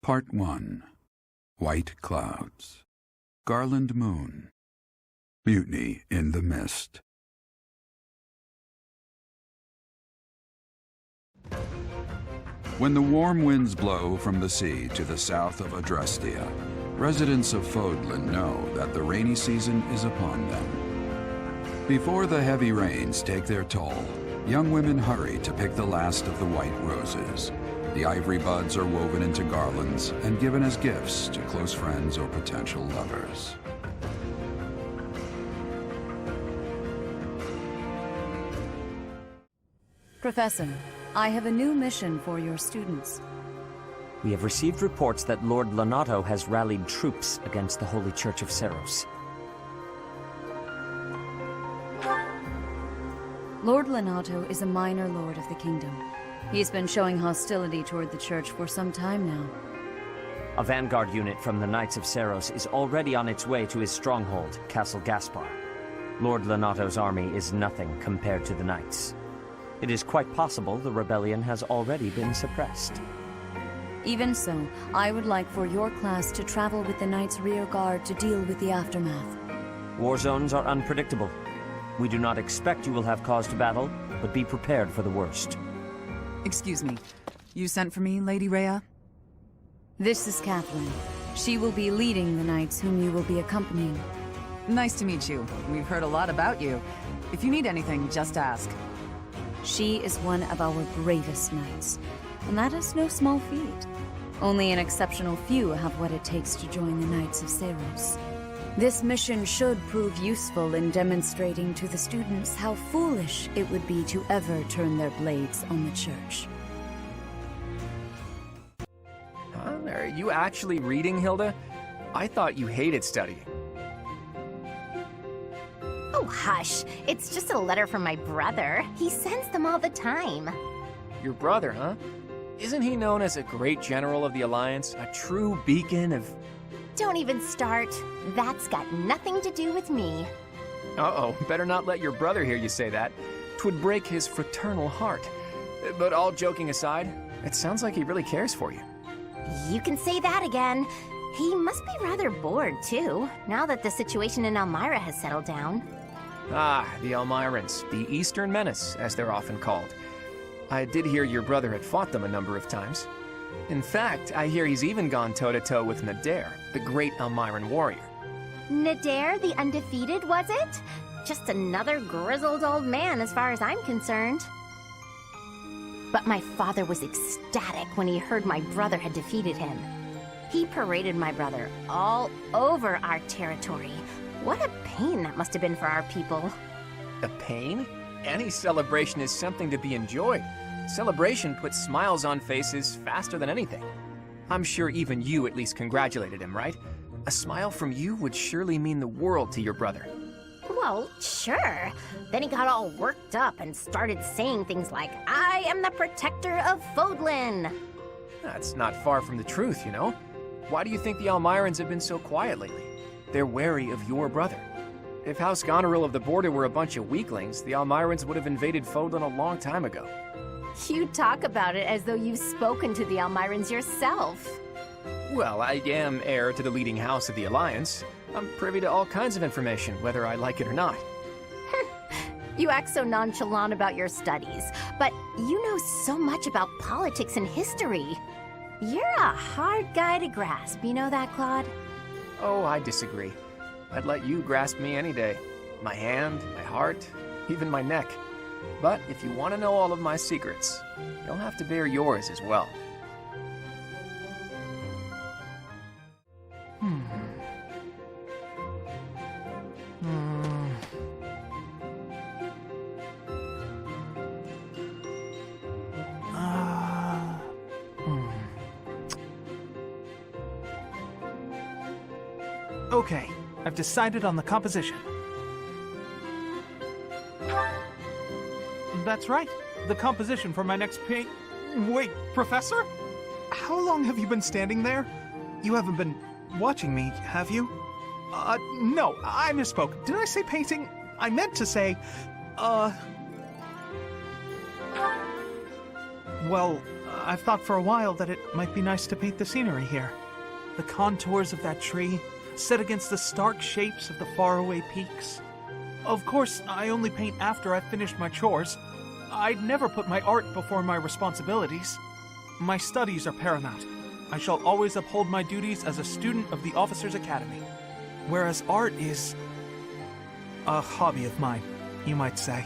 Part 1. White Clouds. Garland Moon. Mutiny in the Mist. When the warm winds blow from the sea to the south of Adrestia, residents of Fodlan know that the rainy season is upon them. Before the heavy rains take their toll, young women hurry to pick the last of the white roses. The ivory buds are woven into garlands and given as gifts to close friends or potential lovers. Professor, I have a new mission for your students. We have received reports that Lord Lonato has rallied troops against the Holy Church of Seros. Lord Lonato is a minor lord of the kingdom. He's been showing hostility toward the church for some time now. A vanguard unit from the Knights of Seros is already on its way to his stronghold, Castle Gaspar. Lord Lonato's army is nothing compared to the Knights. It is quite possible the rebellion has already been suppressed. Even so, I would like for your class to travel with the Knights' rear guard to deal with the aftermath. War zones are unpredictable. We do not expect you will have cause to battle, but be prepared for the worst. Excuse me. You sent for me, Lady Rhea? This is Catherine. She will be leading the knights whom you will be accompanying. Nice to meet you. We've heard a lot about you. If you need anything, just ask. She is one of our bravest knights, and that is no small feat. Only an exceptional few have what it takes to join the Knights of Seros. This mission should prove useful in demonstrating to the students how foolish it would be to ever turn their blades on the church. Are you actually reading, Hilda? I thought you hated studying. Oh, hush. It's just a letter from my brother. He sends them all the time. Your brother, huh? Isn't he known as a great general of the Alliance? A true beacon of... Don't even start. That's got nothing to do with me. Uh-oh, better not let your brother hear you say that. 'Twould break his fraternal heart. But all joking aside, it sounds like he really cares for you. You can say that again. He must be rather bored, too, now that the situation in Elmira has settled down. Ah, the Elmirans, the Eastern Menace, as they're often called. I did hear your brother had fought them a number of times. In fact, I hear he's even gone toe-to-toe with Nadir, the great Elmiran warrior. Nadir the Undefeated, was it? Just another grizzled old man as far as I'm concerned. But my father was ecstatic when he heard my brother had defeated him. He paraded my brother all over our territory. What a pain that must have been for our people. A pain? Any celebration is something to be enjoyed. Celebration puts smiles on faces faster than anything. I'm sure even you at least congratulated him, right? A smile from you would surely mean the world to your brother. Well, sure. Then he got all worked up and started saying things like, I am the protector of Fodlan. That's not far from the truth, you know? Why do you think the Elmirans have been so quiet lately? They're wary of your brother. If House Goneril of the Border were a bunch of weaklings, the Elmirans would have invaded Fodlan a long time ago. You talk about it as though you've spoken to the Elmirans yourself. Well, I am heir to the leading house of the Alliance. I'm privy to all kinds of information, whether I like it or not. You act so nonchalant about your studies, but you know so much about politics and history. You're a hard guy to grasp, you know that, Claude? Oh, I disagree. I'd let you grasp me any day. My hand, my heart, even my neck. But if you want to know all of my secrets, you'll have to bear yours as well. Okay, I've decided on the composition. That's right, the composition for my next paint... Wait, Professor? How long have you been standing there? You haven't been watching me, have you? No, I misspoke. Did I say painting? I meant to say, well, I've thought for a while that it might be nice to paint the scenery here. The contours of that tree, set against the stark shapes of the faraway peaks. Of course, I only paint after I've finished my chores. I'd never put my art before my responsibilities. My studies are paramount. I shall always uphold my duties as a student of the Officers' Academy. Whereas art is a hobby of mine, you might say.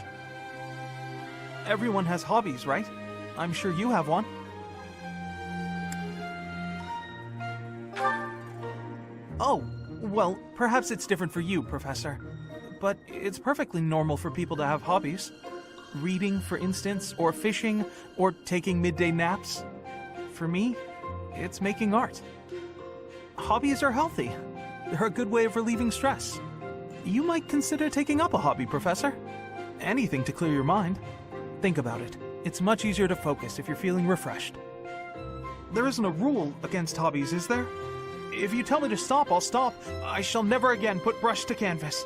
Everyone has hobbies, right? I'm sure you have one. Oh, well, perhaps it's different for you, Professor. But it's perfectly normal for people to have hobbies. Reading, for instance, or fishing, or taking midday naps. For me, it's making art. Hobbies are healthy. They're a good way of relieving stress. You might consider taking up a hobby, Professor. Anything to clear your mind. Think about it. It's much easier to focus if you're feeling refreshed. There isn't a rule against hobbies, is there? If you tell me to stop, I'll stop. I shall never again put brush to canvas.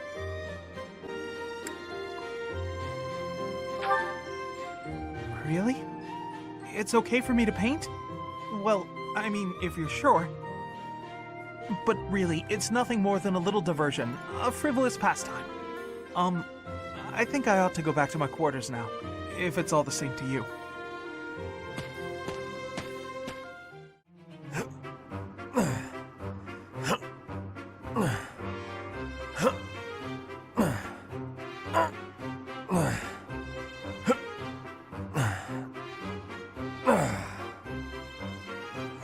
Really? It's okay for me to paint? Well, I mean, if you're sure. But really, it's nothing more than a little diversion, a frivolous pastime. I think I ought to go back to my quarters now, if it's all the same to you.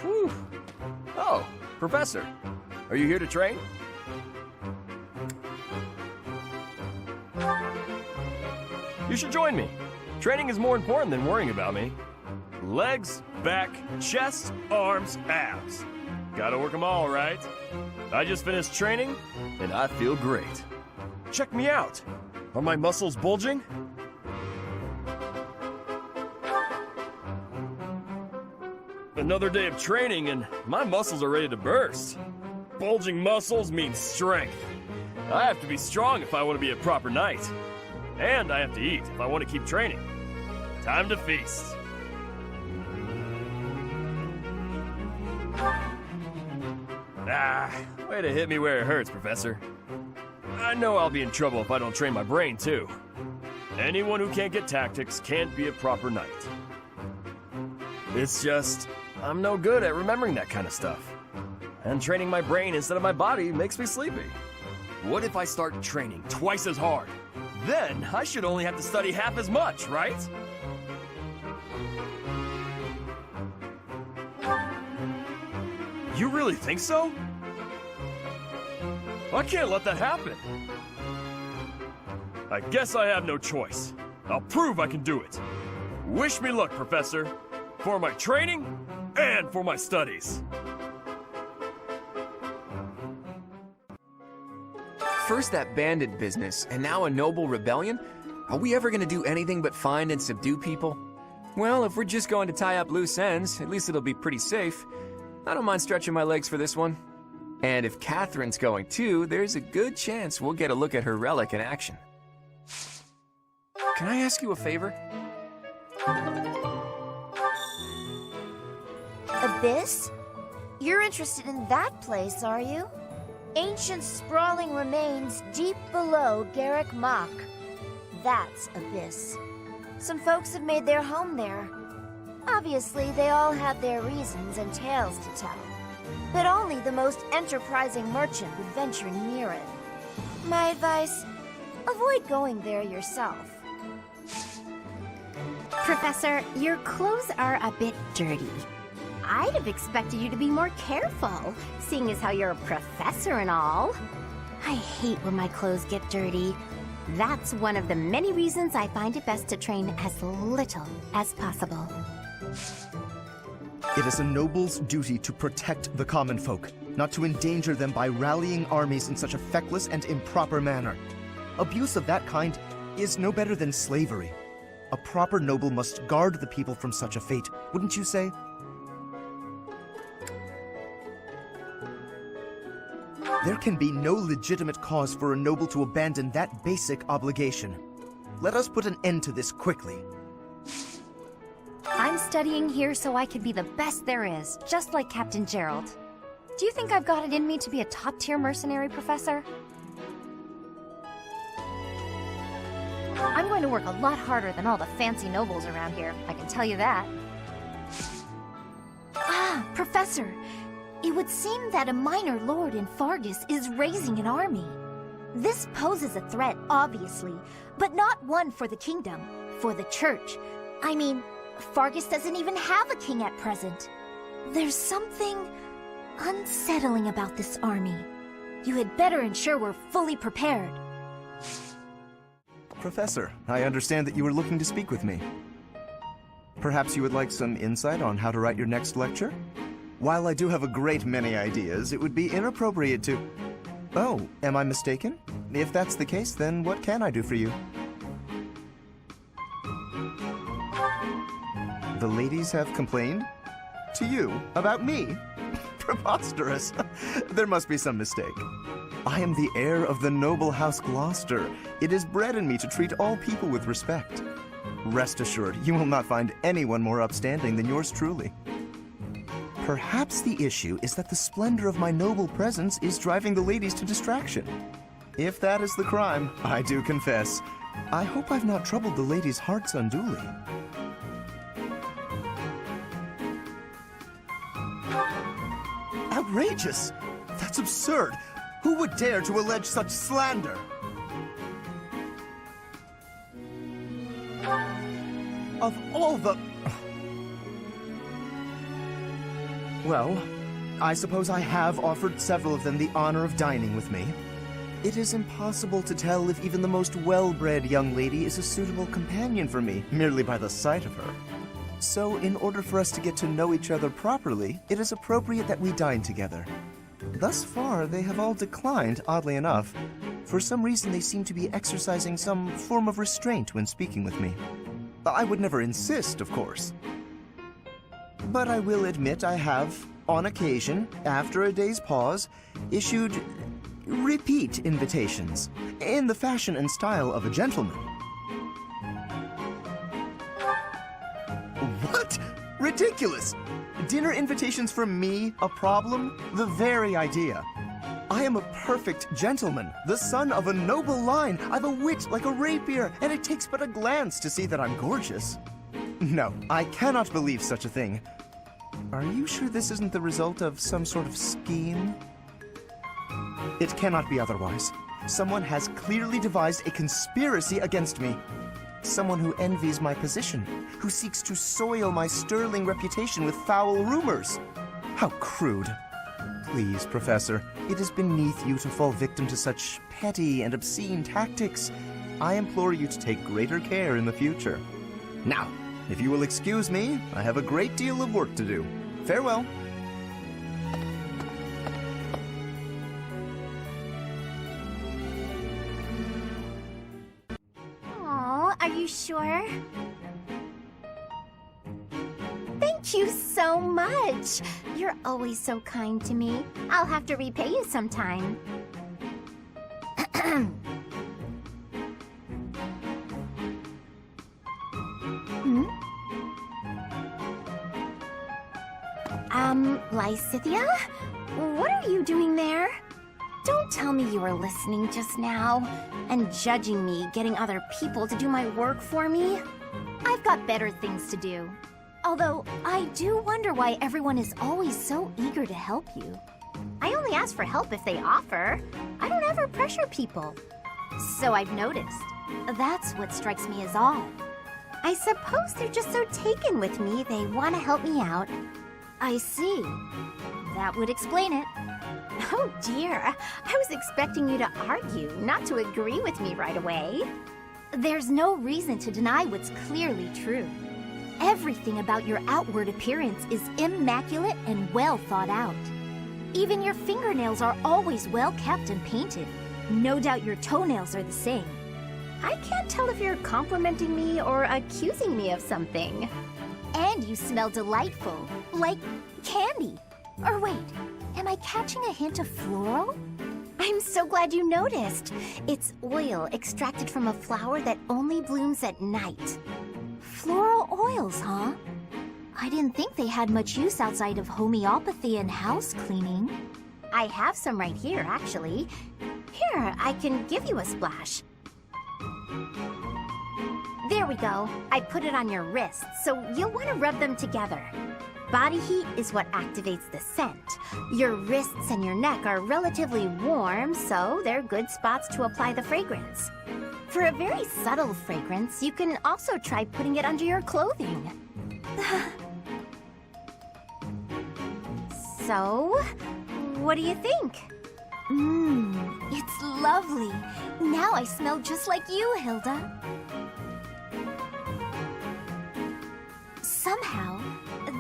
Whew. Oh, Professor, are you here to train? You should join me. Training is more important than worrying about me. Legs, back, chest, arms, abs. Gotta work them all, right? I just finished training, and I feel great. Check me out. Are my muscles bulging? Another day of training, and my muscles are ready to burst. Bulging muscles means strength. I have to be strong if I want to be a proper knight. And I have to eat if I want to keep training. Time to feast. Ah, way to hit me where it hurts, Professor. I know I'll be in trouble if I don't train my brain, too. Anyone who can't get tactics can't be a proper knight. It's just, I'm no good at remembering that kind of stuff. And training my brain instead of my body makes me sleepy. What if I start training twice as hard? Then I should only have to study half as much, right? You really think so? I can't let that happen. I guess I have no choice. I'll prove I can do it. Wish me luck, Professor. For my training and for my studies. First that bandit business, and now a noble rebellion? Are we ever gonna do anything but find and subdue people? Well, if we're just going to tie up loose ends, at least it'll be pretty safe. I don't mind stretching my legs for this one. And if Catherine's going too, there's a good chance we'll get a look at her relic in action. Can I ask you a favor? Abyss? You're interested in that place, are you? Ancient sprawling remains deep below Garrick Mach. That's Abyss. Some folks have made their home there. Obviously, they all have their reasons and tales to tell. But only the most enterprising merchant would venture near it. My advice, avoid going there yourself. Professor, your clothes are a bit dirty. I'd have expected you to be more careful, seeing as how you're a professor and all. I hate when my clothes get dirty. That's one of the many reasons I find it best to train as little as possible. It is a noble's duty to protect the common folk, not to endanger them by rallying armies in such a feckless and improper manner. Abuse of that kind is no better than slavery. A proper noble must guard the people from such a fate, wouldn't you say? There can be no legitimate cause for a noble to abandon that basic obligation. Let us put an end to this quickly. I'm studying here so I can be the best there is, just like Captain Gerald. Do you think I've got it in me to be a top-tier mercenary, Professor? I'm going to work a lot harder than all the fancy nobles around here, I can tell you that. Ah, Professor! It would seem that a minor lord in Fargus is raising an army. This poses a threat, obviously, but not one for the kingdom, for the church. I mean, Fargus doesn't even have a king at present. There's something unsettling about this army. You had better ensure we're fully prepared. Professor, I understand that you were looking to speak with me. Perhaps you would like some insight on how to write your next lecture? While I do have a great many ideas, it would be inappropriate to... Oh, am I mistaken? If that's the case, then what can I do for you? The ladies have complained? To you? About me? Preposterous. There must be some mistake. I am the heir of the noble House Gloucester. It is bred in me to treat all people with respect. Rest assured, you will not find anyone more upstanding than yours truly. Perhaps the issue is that the splendor of my noble presence is driving the ladies to distraction. If that is the crime, I do confess. I hope I've not troubled the ladies' hearts unduly. Outrageous! That's absurd! Who would dare to allege such slander? Of all the... Well, I suppose I have offered several of them the honor of dining with me. It is impossible to tell if even the most well-bred young lady is a suitable companion for me, merely by the sight of her. So, in order for us to get to know each other properly, it is appropriate that we dine together. Thus far, they have all declined, oddly enough. For some reason, they seem to be exercising some form of restraint when speaking with me. I would never insist, of course. But I will admit I have, on occasion, after a day's pause, issued repeat invitations, in the fashion and style of a gentleman. What? Ridiculous! Dinner invitations from me, a problem? The very idea. I am a perfect gentleman, the son of a noble line. I've a wit like a rapier, and it takes but a glance to see that I'm gorgeous. No, I cannot believe such a thing. Are you sure this isn't the result of some sort of scheme? It cannot be otherwise. Someone has clearly devised a conspiracy against me. Someone who envies my position, who seeks to soil my sterling reputation with foul rumors. How crude. Please, Professor, it is beneath you to fall victim to such petty and obscene tactics. I implore you to take greater care in the future. Now, if you will excuse me, I have a great deal of work to do. Farewell. Aw, are you sure? Thank you so much. You're always so kind to me. I'll have to repay you sometime. Lysithia? What are you doing there? Don't tell me you were listening just now and judging me getting other people to do my work for me. I've got better things to do. Although, I do wonder why everyone is always so eager to help you. I only ask for help if they offer. I don't ever pressure people. So I've noticed. That's what strikes me as odd. I suppose they're just so taken with me they want to help me out. I see. That would explain it. Oh dear, I was expecting you to argue, not to agree with me right away. There's no reason to deny what's clearly true. Everything about your outward appearance is immaculate and well thought out. Even your fingernails are always well kept and painted. No doubt your toenails are the same. I can't tell if you're complimenting me or accusing me of something. And you smell delightful, like candy. Or wait, am I catching a hint of floral? I'm so glad you noticed. It's oil extracted from a flower that only blooms at night. Floral oils, huh? I didn't think they had much use outside of homeopathy and house cleaning. I have some right here, actually. Here, I can give you a splash. There we go. I put it on your wrists, so you'll want to rub them together. Body heat is what activates the scent. Your wrists and your neck are relatively warm, so they're good spots to apply the fragrance. For a very subtle fragrance, you can also try putting it under your clothing. So, what do you think? It's lovely. Now I smell just like you, Hilda. Somehow,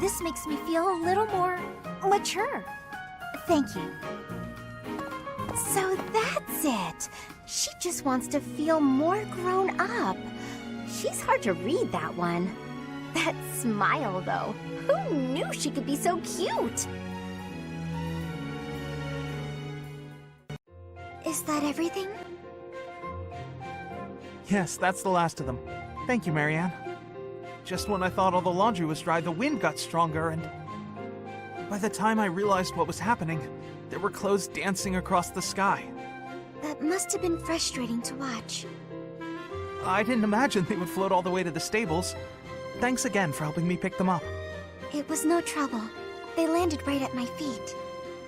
this makes me feel a little more mature. Thank you. So that's it. She just wants to feel more grown up. She's hard to read, that one. That smile, though. Who knew she could be so cute? Is that everything? Yes, that's the last of them. Thank you, Marianne. Just when I thought all the laundry was dry, the wind got stronger, and by the time I realized what was happening, there were clothes dancing across the sky. That must have been frustrating to watch. I didn't imagine they would float all the way to the stables. Thanks again for helping me pick them up. It was no trouble. They landed right at my feet.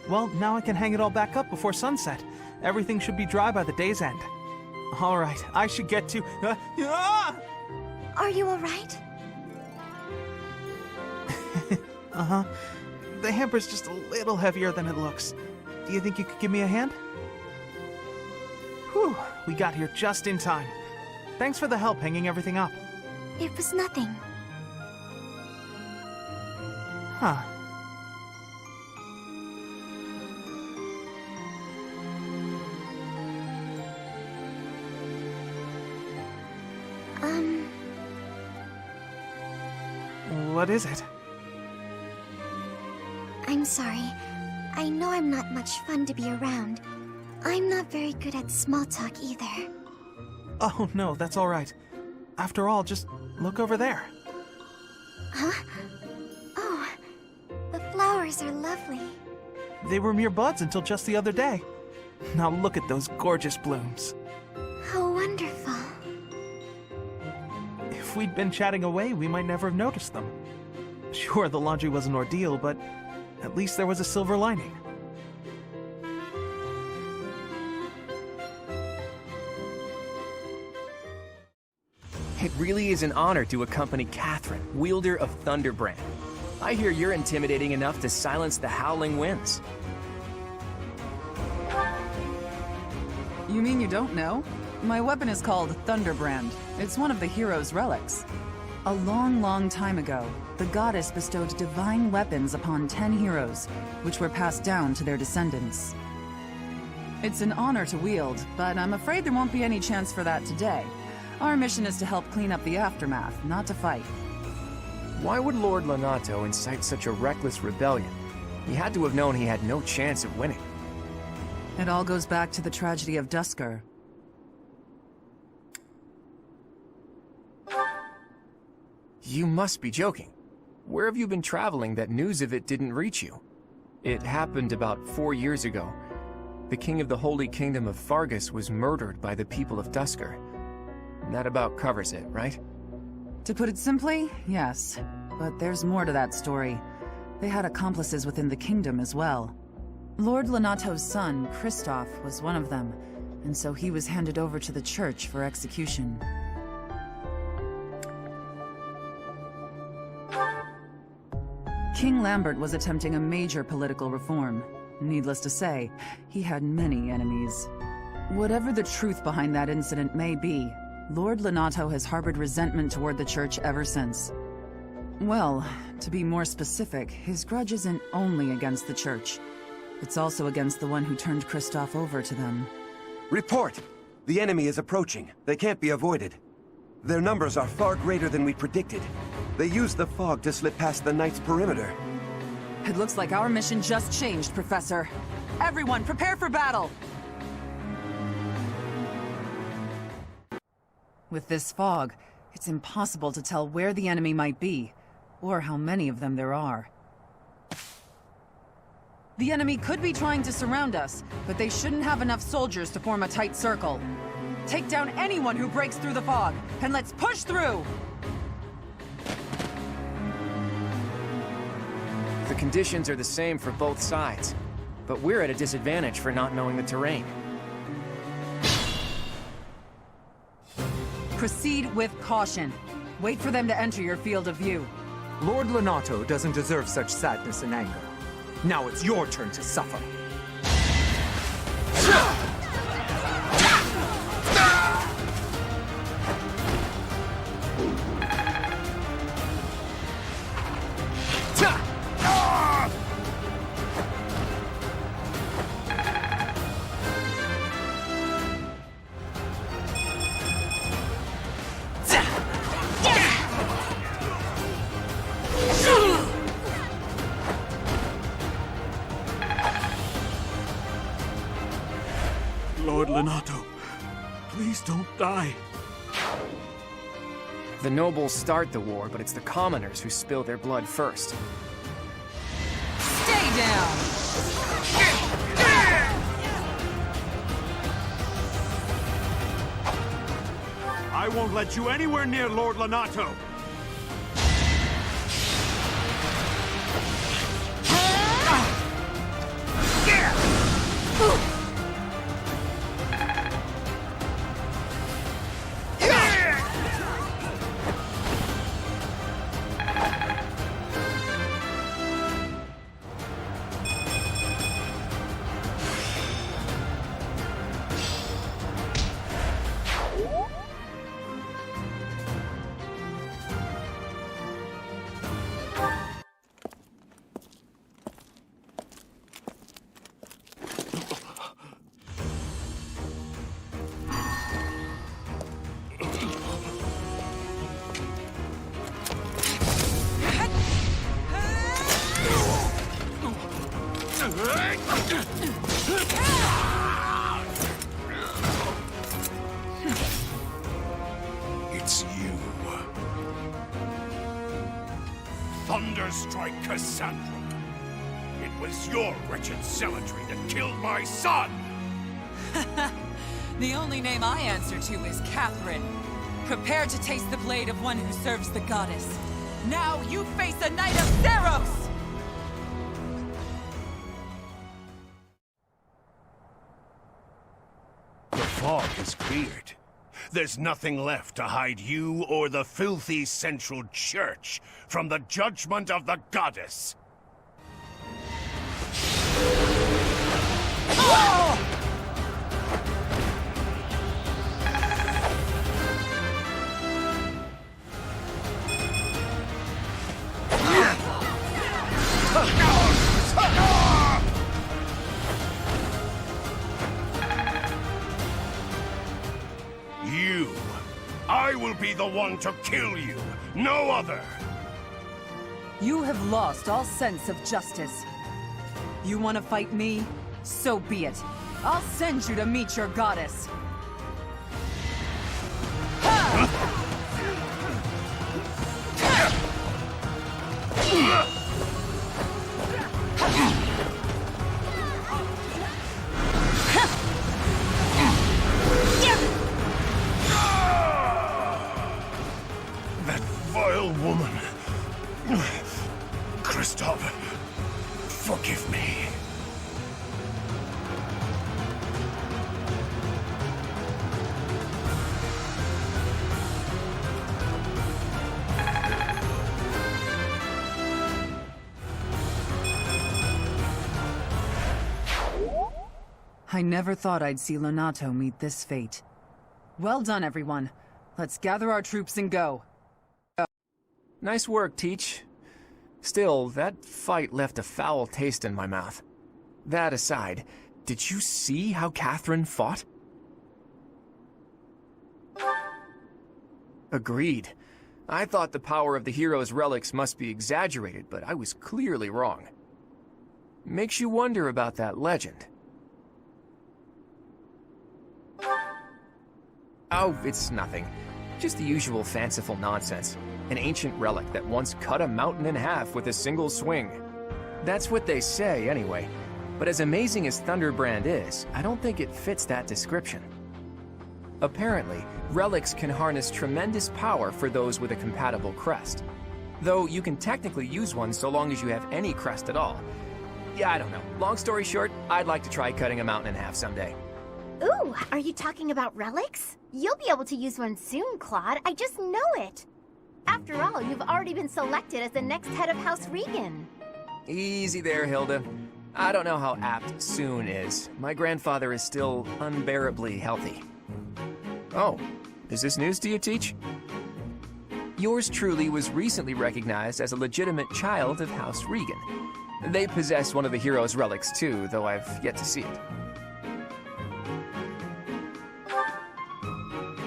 Well, now I can hang it all back up before sunset. Everything should be dry by the day's end. All right, I should get to... Are you all right? Uh-huh. The hamper's just a little heavier than it looks. Do you think you could give me a hand? Whew, we got here just in time. Thanks for the help hanging everything up. It was nothing. Huh. What is it? I'm sorry. I know I'm not much fun to be around. I'm not very good at small talk either. Oh, no, that's all right. After all, just look over there. Huh? Oh, the flowers are lovely. They were mere buds until just the other day. Now look at those gorgeous blooms. How wonderful. If we'd been chatting away, we might never have noticed them. Sure, the laundry was an ordeal, but at least there was a silver lining. It really is an honor to accompany Catherine, wielder of Thunderbrand. I hear you're intimidating enough to silence the howling winds. You mean you don't know? My weapon is called Thunderbrand. It's one of the hero's relics. A long, long time ago, the goddess bestowed divine weapons upon 10 heroes, which were passed down to their descendants. It's an honor to wield, but I'm afraid there won't be any chance for that today. Our mission is to help clean up the aftermath, not to fight. Why would Lord Lonato incite such a reckless rebellion? He had to have known he had no chance of winning. It all goes back to the tragedy of Duscur. You must be joking. Where have you been traveling that news of it didn't reach you? It happened about 4 years ago. The king of the Holy Kingdom of Fargus was murdered by the people of Duscur. That about covers it, right? To put it simply, yes. But there's more to that story. They had accomplices within the kingdom as well. Lord Lonato's son, Kristoff, was one of them, and so he was handed over to the church for execution. King Lambert was attempting a major political reform. Needless to say, he had many enemies. Whatever the truth behind that incident may be, Lord Lonato has harbored resentment toward the church ever since. Well, to be more specific, his grudge isn't only against the church. It's also against the one who turned Kristoff over to them. Report! The enemy is approaching. They can't be avoided. Their numbers are far greater than we predicted. They used the fog to slip past the Knight's perimeter. It looks like our mission just changed, Professor. Everyone, prepare for battle! With this fog, it's impossible to tell where the enemy might be, or how many of them there are. The enemy could be trying to surround us, but they shouldn't have enough soldiers to form a tight circle. Take down anyone who breaks through the fog, and let's push through! The conditions are the same for both sides, but we're at a disadvantage for not knowing the terrain. Proceed with caution. Wait for them to enter your field of view. Lord Lonato doesn't deserve such sadness and anger. Now it's your turn to suffer. Lord Lonato, please don't die. The nobles start the war, but it's the commoners who spill their blood first. Stay down! I won't let you anywhere near Lord Lonato. It's you. Thunderstrike Cassandra. It was your wretched zealotry that killed my son! The only name I answer to is Catherine. Prepare to taste the blade of one who serves the goddess. Now you face a Knight of Theros! The fog is cleared. There's nothing left to hide you or the filthy Central Church from the judgment of the goddess. I will be the one to kill you, no other! You have lost all sense of justice. You want to fight me? So be it. I'll send you to meet your goddess. Vile woman. Christoph, forgive me. I never thought I'd see Lonato meet this fate. Well done, everyone. Let's gather our troops and go. Nice work, Teach. Still, that fight left a foul taste in my mouth. That aside, did you see how Catherine fought? Agreed. I thought the power of the hero's relics must be exaggerated, but I was clearly wrong. Makes you wonder about that legend. Oh, it's nothing. Just the usual fanciful nonsense. An ancient relic that once cut a mountain in half with a single swing. That's what they say, anyway. But as amazing as Thunderbrand is, I don't think it fits that description. Apparently, relics can harness tremendous power for those with a compatible crest. Though you can technically use one so long as you have any crest at all. Yeah, I don't know. Long story short, I'd like to try cutting a mountain in half someday. Ooh, are you talking about relics? You'll be able to use one soon, Claude. I just know it. After all, you've already been selected as the next head of House Regan. Easy there, Hilda. I don't know how apt soon is. My grandfather is still unbearably healthy. Oh, is this news to you, Teach? Yours truly was recently recognized as a legitimate child of House Regan. They possess one of the hero's relics too, though I've yet to see it.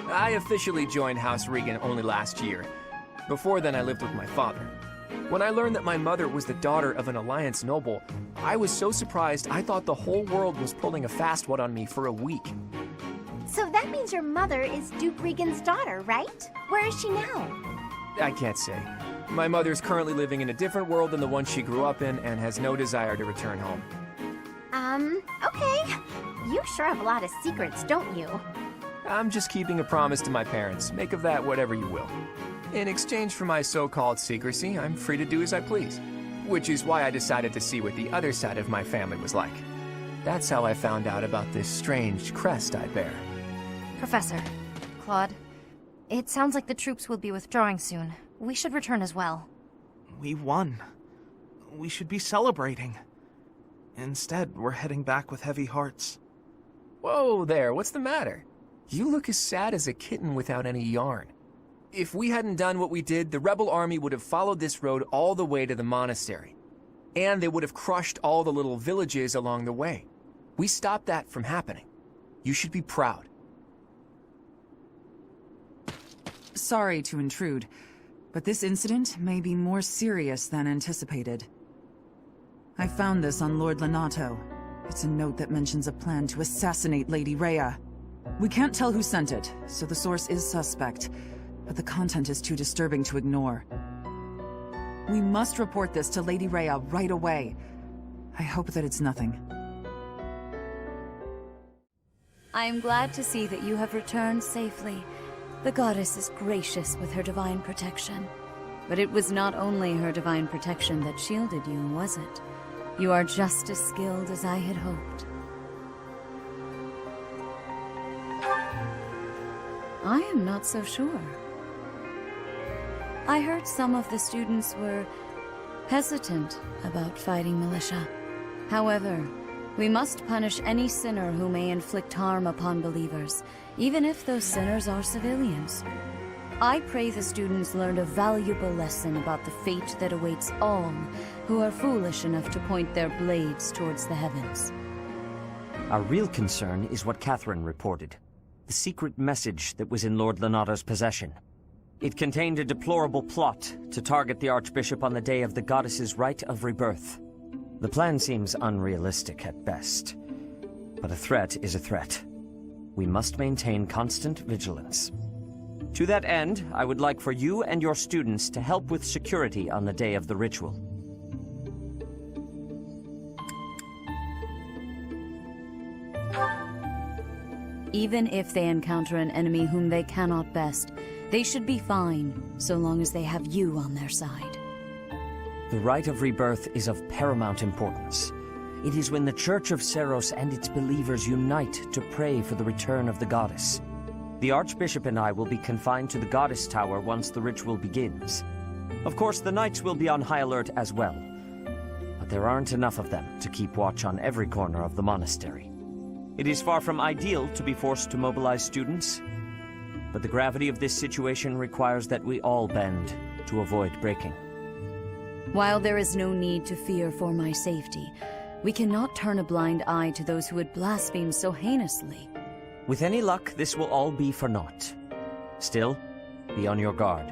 I officially joined House Regan only last year. Before then, I lived with my father. When I learned that my mother was the daughter of an Alliance noble, I was so surprised I thought the whole world was pulling a fast one on me for a week. So that means your mother is Duke Regan's daughter, right? Where is she now? I can't say. My mother's currently living in a different world than the one she grew up in and has no desire to return home. Okay. You sure have a lot of secrets, don't you? I'm just keeping a promise to my parents. Make of that whatever you will. In exchange for my so-called secrecy, I'm free to do as I please. Which is why I decided to see what the other side of my family was like. That's how I found out about this strange crest I bear. Professor, Claude, it sounds like the troops will be withdrawing soon. We should return as well. We won. We should be celebrating. Instead, we're heading back with heavy hearts. Whoa there, what's the matter? You look as sad as a kitten without any yarn. If we hadn't done what we did, the rebel army would have followed this road all the way to the monastery. And they would have crushed all the little villages along the way. We stopped that from happening. You should be proud. Sorry to intrude, but this incident may be more serious than anticipated. I found this on Lord Lonato. It's a note that mentions a plan to assassinate Lady Rhea. We can't tell who sent it, so the source is suspect, but the content is too disturbing to ignore. We must report this to Lady Rhea right away. I hope that it's nothing. I am glad to see that you have returned safely. The goddess is gracious with her divine protection. But it was not only her divine protection that shielded you, was it? You are just as skilled as I had hoped. I am not so sure. I heard some of the students were hesitant about fighting militia. However, we must punish any sinner who may inflict harm upon believers, even if those sinners are civilians. I pray the students learned a valuable lesson about the fate that awaits all who are foolish enough to point their blades towards the heavens. Our real concern is what Catherine reported. The secret message that was in Lord Lonato's possession. It contained a deplorable plot to target the Archbishop on the day of the goddess's rite of rebirth. The plan seems unrealistic at best, but a threat is a threat. We must maintain constant vigilance. To that end, I would like for you and your students to help with security on the day of the ritual. Even if they encounter an enemy whom they cannot best, they should be fine, so long as they have you on their side. The rite of rebirth is of paramount importance. It is when the Church of Seros and its believers unite to pray for the return of the goddess. The Archbishop and I will be confined to the Goddess Tower once the ritual begins. Of course, the Knights will be on high alert as well, but there aren't enough of them to keep watch on every corner of the monastery. It is far from ideal to be forced to mobilize students, but the gravity of this situation requires that we all bend to avoid breaking. While there is no need to fear for my safety, we cannot turn a blind eye to those who would blaspheme so heinously. With any luck, this will all be for naught. Still, be on your guard.